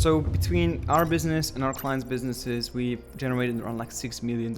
So between our business and our clients' businesses, we generated around like $6 million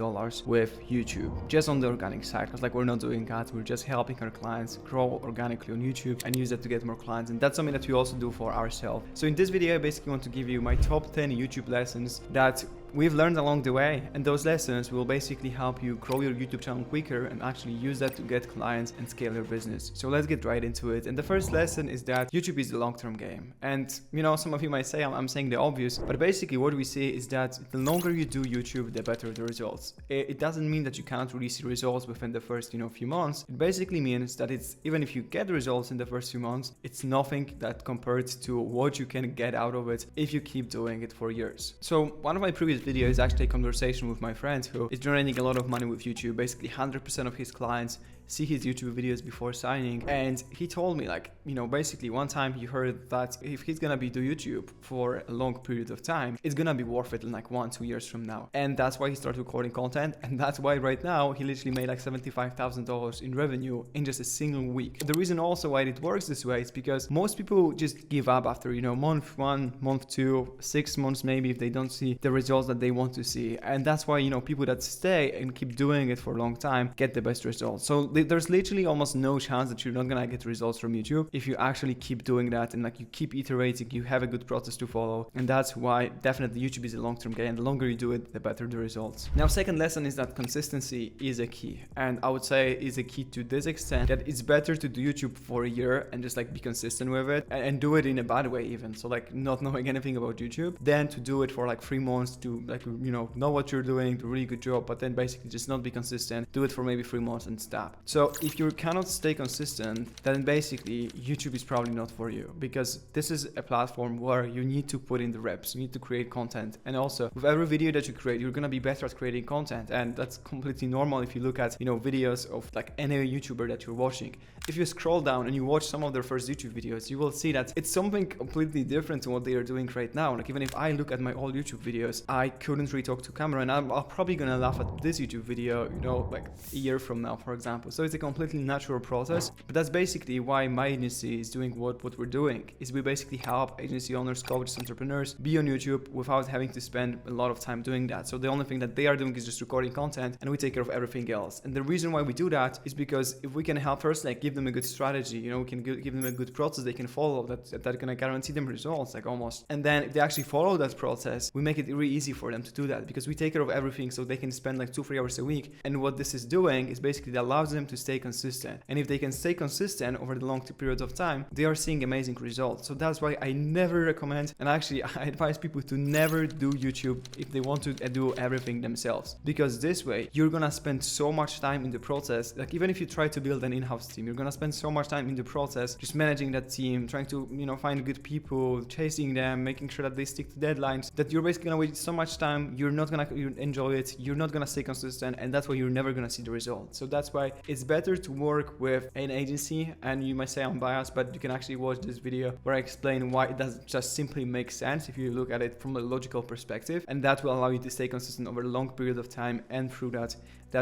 with YouTube, just on the organic side. Because like we're not doing ads, we're just helping our clients grow organically on YouTube and use that to get more clients. And that's something that we also do for ourselves. So in this video, I basically want to give you my top 10 YouTube lessons that we've learned along the way, and those lessons will basically help you grow your YouTube channel quicker and actually use that to get clients and scale your business. So let's get right into it. And the first lesson is that YouTube is a long-term game. And you know, some of you might say I'm saying the obvious, but basically what we see is that the longer you do YouTube, the better the results. It doesn't mean that you cannot really see results within the first few months. It basically means that it's even if you get the results in the first few months, it's nothing that compared to what you can get out of it if you keep doing it for years. So one of my previous video is actually a conversation with my friend who is generating a lot of money with YouTube. Basically 100% of his clients see his YouTube videos before signing, and he told me like, basically one time he heard that if he's gonna do YouTube for a long period of time, it's gonna be worth it in like 1-2 years from now. And that's why he started recording content, and that's why right now he literally made like $75,000 in revenue in just a single week. The reason also why it works this way is because most people just give up after month 1, month 2, 6 months maybe, if they don't see the results that they want to see. And that's why people that stay and keep doing it for a long time get the best results. So there's literally almost no chance that you're not gonna get results from YouTube if you actually keep doing that and like you keep iterating, you have a good process to follow. And that's why definitely YouTube is a long-term game, and the longer you do it, the better the results. Now, second lesson is that consistency is a key, and I would say is a key to this extent that it's better to do YouTube for a year and just like be consistent with it and do it in a bad way even, so like not knowing anything about YouTube, than to do it for like 3 months to like know what you're doing, do a really good job, but then basically just not be consistent, do it for maybe 3 months and stop. So if you cannot stay consistent, then basically YouTube is probably not for you, because this is a platform where you need to put in the reps, you need to create content, and also with every video that you create, you're gonna be better at creating content, and that's completely normal if you look at videos of like any YouTuber that you're watching. If you scroll down and you watch some of their first YouTube videos, you will see that it's something completely different to what they are doing right now. Like even if I look at my old YouTube videos, I couldn't really talk to camera, and I'm probably gonna laugh at this YouTube video, like a year from now, for example. So it's a completely natural process, but that's basically why my agency is doing what we're doing, is we basically help agency owners, coaches, entrepreneurs be on YouTube without having to spend a lot of time doing that. So the only thing that they are doing is just recording content, and we take care of everything else. And the reason why we do that is because if we can help first, like give them a good strategy, we can give them a good process they can follow that's gonna guarantee them results, like almost. And then if they actually follow that process, we make it really easy for them to do that, because we take care of everything, so they can spend like 2-3 hours a week. And what this is doing is basically that allows them to stay consistent. And if they can stay consistent over the long periods of time, they are seeing amazing results. So that's why I never recommend, and actually I advise people to never do YouTube if they want to do everything themselves, because this way you're gonna spend so much time in the process. Like even if you try to build an in-house team, you're gonna spend so much time in the process just managing that team, trying to find good people, chasing them, making sure that they stick to deadlines, that you're basically gonna waste so much time. You're not gonna enjoy it, you're not gonna stay consistent, and that's why you're never gonna see the results. So that's why it's better to work with an agency. And you might say I'm biased, but you can actually watch this video where I explain why it doesn't just simply make sense if you look at it from a logical perspective, and that will allow you to stay consistent over a long period of time, and through that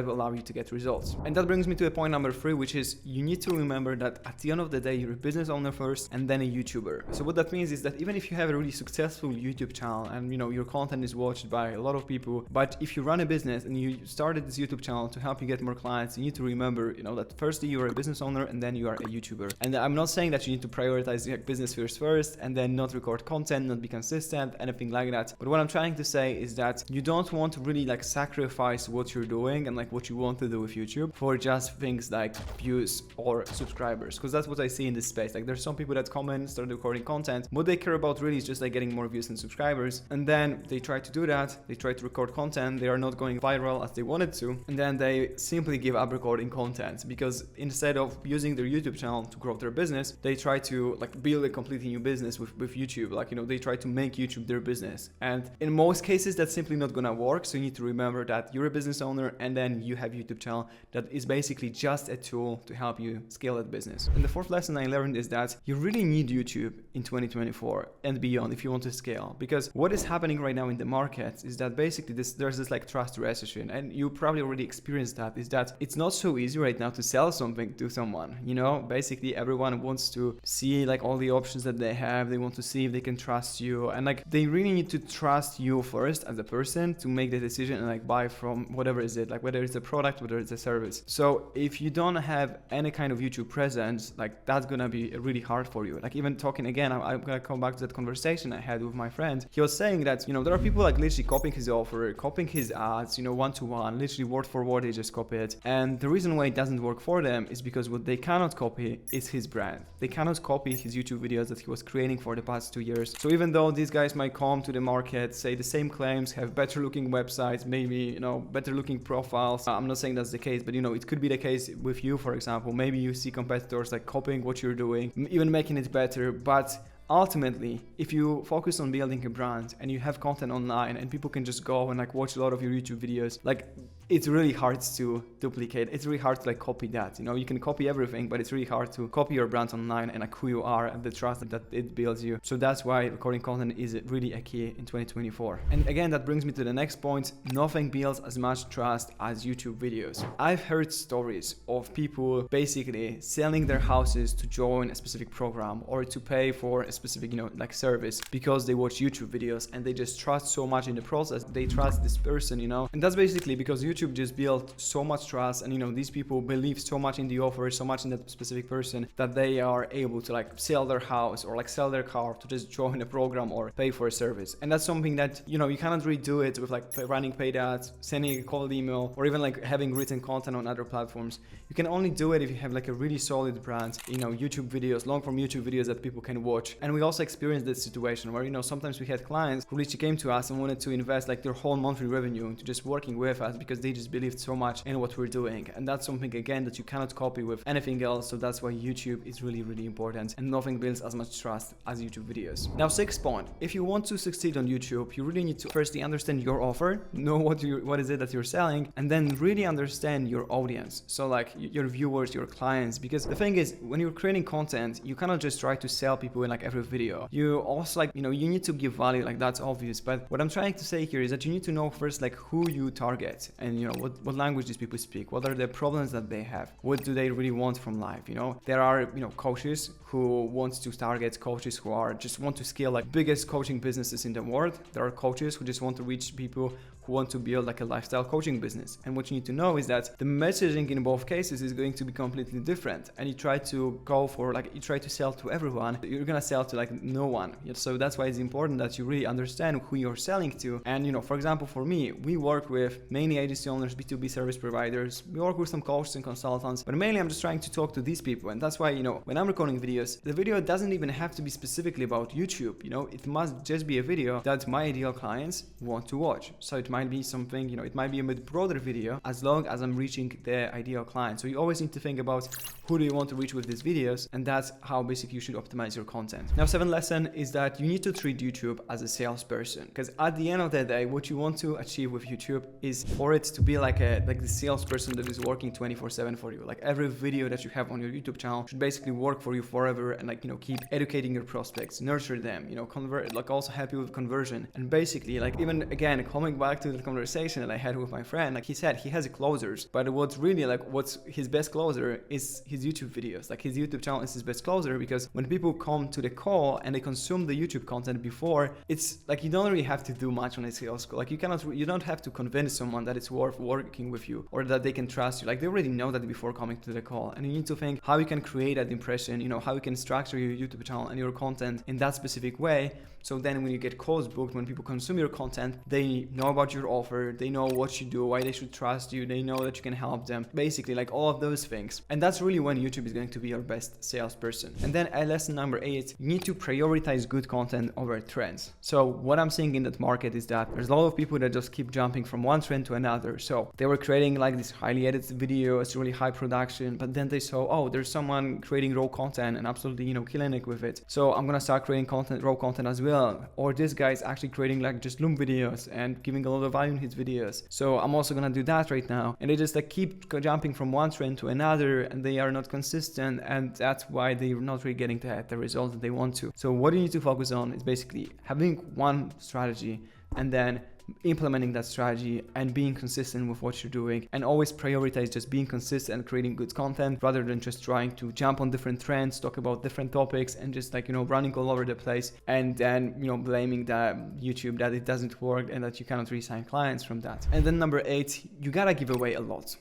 will allow you to get results. And that brings me to point number 3, which is you need to remember that at the end of the day, you're a business owner first and then a YouTuber. So what that means is that even if you have a really successful YouTube channel and your content is watched by a lot of people, but if you run a business and you started this YouTube channel to help you get more clients, you need to remember that firstly you are a business owner and then you are a YouTuber. And I'm not saying that you need to prioritize your business first and then not record content, not be consistent, anything like that. But what I'm trying to say is that you don't want to really like sacrifice what you're doing and like what you want to do with YouTube for just things like views or subscribers, because that's what I see in this space. Like there's some people that come in, start recording content, what they care about really is just like getting more views and subscribers, and then they try to do that, they try to record content, they are not going viral as they wanted to, and then they simply give up recording content, because instead of using their YouTube channel to grow their business, they try to like build a completely new business with YouTube. Like they try to make YouTube their business, and in most cases that's simply not gonna work. So you need to remember that you're a business owner and then you have YouTube channel that is basically just a tool to help you scale that business. And the fourth lesson I learned is that you really need YouTube in 2024 and beyond if you want to scale, because what is happening right now in the market is that basically there's this like trust recession, and you probably already experienced that, is that it's not so easy easy right now to sell something to someone, you know? Basically everyone wants to see like all the options that they have. They want to see if they can trust you, and like they really need to trust you first as a person to make the decision and like buy from whatever is it, like whether it's a product, whether it's a service. So if you don't have any kind of YouTube presence, like that's gonna be really hard for you. Like even talking again, I'm gonna come back to that conversation I had with my friend. He was saying that, you know, there are people like literally copying his offer, copying his ads, you know, one-to-one, literally word for word, they just copy it. And the reason why it doesn't work for them is because what they cannot copy is his brand. They cannot copy his YouTube videos that he was creating for the past 2 years. So even though these guys might come to the market, say the same claims, have better looking websites, maybe, you know, better looking profiles. I'm not saying that's the case, but you know, it could be the case with you, for example. Maybe you see competitors like copying what you're doing, even making it better, but ultimately, if you focus on building a brand and you have content online and people can just go and like watch a lot of your YouTube videos, like it's really hard to duplicate. It's really hard to like copy that. You know, you can copy everything, but it's really hard to copy your brand online and like who you are and the trust that it builds you. So that's why recording content is really a key in 2024. And again, that brings me to the next point. Nothing builds as much trust as YouTube videos. I've heard stories of people basically selling their houses to join a specific program or to pay for a specific, you know, like service because they watch YouTube videos and they just trust so much in the process. They trust this person, you know, and that's basically because YouTube just built so much trust, and you know, these people believe so much in the offer, so much in that specific person, that they are able to like sell their house or like sell their car to just join a program or pay for a service. And that's something that, you know, you cannot really do it with like running paid ads, sending a cold email, or even like having written content on other platforms. You can only do it if you have like a really solid brand, you know, YouTube videos, long form YouTube videos that people can watch. And we also experienced this situation where, you know, sometimes we had clients who literally came to us and wanted to invest like their whole monthly revenue into just working with us because they just believed so much in what we're doing. And that's something again that you cannot copy with anything else. So that's why YouTube is really, really important, and nothing builds as much trust as YouTube videos. Now, sixth point, if you want to succeed on YouTube, you really need to firstly understand your offer, know what is it that you're selling, and then really understand your audience. So like your viewers, your clients, because the thing is, when you're creating content, you cannot just try to sell people in like every video. You also like, you know, you need to give value, like that's obvious. But what I'm trying to say here is that you need to know first like who you target, and you know what language these people speak, what are the problems that they have, what do they really want from life. You know, there are, you know, coaches who want to target coaches who are just want to scale like biggest coaching businesses in the world. There are coaches who just want to reach people who want to build like a lifestyle coaching business. And what you need to know is that the messaging in both cases is going to be completely different. And you try to go for like, you try to sell to everyone, you're gonna sell to like no one. So that's why it's important that you really understand who you're selling to. And you know, for example, for me, we work with mainly agency owners, B2B service providers. We work with some coaches and consultants, but mainly I'm just trying to talk to these people. And that's why, you know, when I'm recording videos, the video doesn't even have to be specifically about YouTube. You know, it must just be a video that my ideal clients want to watch. So it might be something, you know, it might be a bit broader video as long as I'm reaching the ideal client. So you always need to think about who do you want to reach with these videos, and that's how basically you should optimize your content. Now, seventh lesson is that you need to treat YouTube as a salesperson, because at the end of the day, what you want to achieve with YouTube is for it to be like the salesperson that is working 24/7 for you. Like every video that you have on your YouTube channel should basically work for you forever, and like, you know, keep educating your prospects, nurture them, you know, convert, like also help you with conversion. And basically, like even again, coming back to the conversation that I had with my friend, like he said he has closers, but what's really like what's his best closer is his YouTube videos. Like his YouTube channel is his best closer, because when people come to the call and they consume the YouTube content before, it's like you don't really have to do much on a sales call. Like you don't have to convince someone that it's worth working with you or that they can trust you. Like they already know that before coming to the call, and you need to think how you can create that impression, you know, how you can structure your YouTube channel and your content in that specific way. So then when you get calls booked, when people consume your content, they know about your offer, they know what you do, why they should trust you, they know that you can help them, basically like all of those things. And that's really when YouTube is going to be your best salesperson. And then lesson number 8, you need to prioritize good content over trends. So what I'm seeing in that market is that there's a lot of people that just keep jumping from one trend to another. So they were creating like these highly edited videos, really high production, but then they saw, oh, there's someone creating raw content and absolutely, you know, killing it with it. So I'm gonna start creating raw content as well. Or this guy is actually creating like just Loom videos and giving a lot of value in his videos, so I'm also gonna do that right now. And they just like keep jumping from one trend to another, and they are not consistent, and that's why they're not really getting the result that they want to. So what you need to focus on is basically having one strategy and then implementing that strategy and being consistent with what you're doing, and always prioritize just being consistent and creating good content rather than just trying to jump on different trends, talk about different topics, and just like, running all over the place, and then, blaming that YouTube that it doesn't work and that you cannot re-sign clients from that. And then number 8, you gotta give away a lot.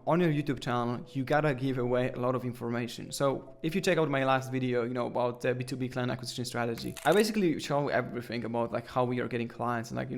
On your YouTube channel, you gotta give away a lot of information. So if you check out my last video, about the B2B client acquisition strategy, I basically show everything about like how we are getting clients and like,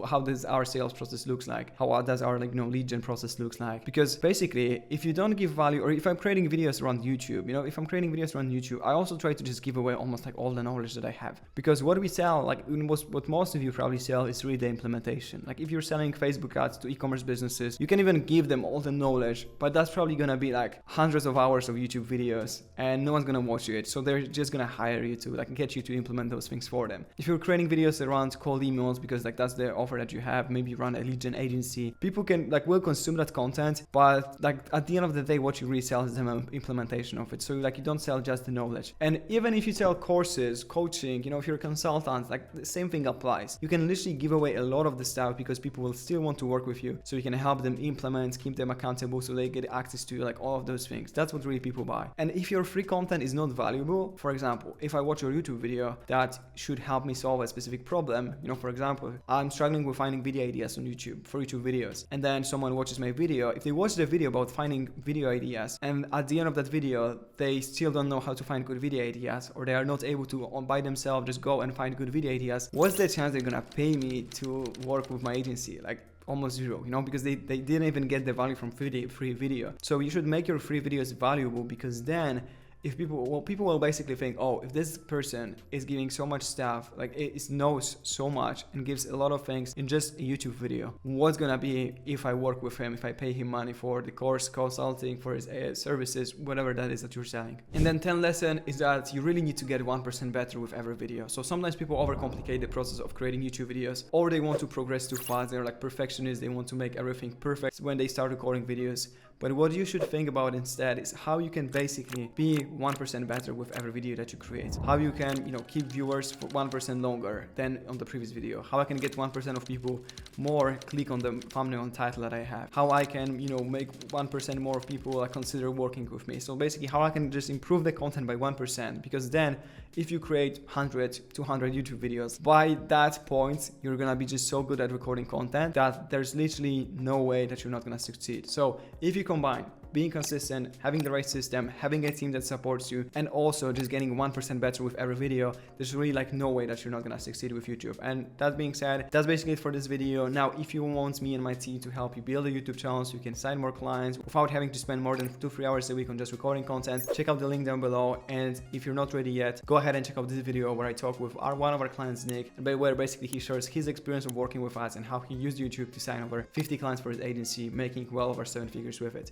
how does our sales process looks like, how does our lead gen process looks like. Because basically, if you don't give value, or if I'm creating videos around YouTube, I also try to just give away almost like all the knowledge that I have. Because what we sell, like what most of you probably sell, is really the implementation. Like if you're selling Facebook ads to e-commerce businesses, you can even give them all the knowledge, but that's probably gonna be like hundreds of hours of YouTube videos and no one's gonna watch it. So they're just gonna hire you to like get you to implement those things for them. If you're creating videos around cold emails, because like that's the offer that you have, maybe you run a lead gen agency, people will consume that content, but like at the end of the day, what you resell is the implementation of it. So like you don't sell just the knowledge. And even if you sell courses, coaching, if you're a consultant, like the same thing applies. You can literally give away a lot of the stuff because people will still want to work with you. So you can help them implement, keep them accountable so they get access to like all of those things. That's what really people buy. And if your free content is not valuable, for example, if I watch your YouTube video that should help me solve a specific problem, for example, I'm struggling with finding video ideas on YouTube for YouTube videos, and then someone watches my video. If they watch the video about finding video ideas and at the end of that video they still don't know how to find good video ideas, or they are not able to by themselves just go and find good video ideas, what's the chance they're gonna pay me to work with my agency? Like almost zero, because they didn't even get the value from free video. So you should make your free videos valuable, because then if people will basically think, oh, if this person is giving so much stuff, like it knows so much and gives a lot of things in just a YouTube video, what's gonna be if I work with him, if I pay him money for the course, consulting, for his services, whatever that is that you're selling. And then 10th lesson is that you really need to get 1% better with every video. So sometimes people overcomplicate the process of creating YouTube videos, or they want to progress too fast. They're like perfectionists. They want to make everything perfect when they start recording videos. But what you should think about instead is how you can basically be 1% better with every video that you create. How you can, keep viewers for 1% longer than on the previous video. How I can get 1% of people more click on the thumbnail and title that I have. How I can, make 1% more people consider working with me. So basically how I can just improve the content by 1%, because then if you create 100, 200 YouTube videos, by that point, you're gonna be just so good at recording content that there's literally no way that you're not gonna succeed. So if you combine being consistent, having the right system, having a team that supports you, and also just getting 1% better with every video, there's really no way that you're not gonna succeed with YouTube. And that being said, that's basically it for this video. Now, if you want me and my team to help you build a YouTube channel so you can sign more clients without having to spend more than 2-3 hours a week on just recording content, check out the link down below. And if you're not ready yet, go ahead and check out this video where I talk with one of our clients, Nick, and where basically he shares his experience of working with us and how he used YouTube to sign over 50 clients for his agency, making well over 7 figures with it.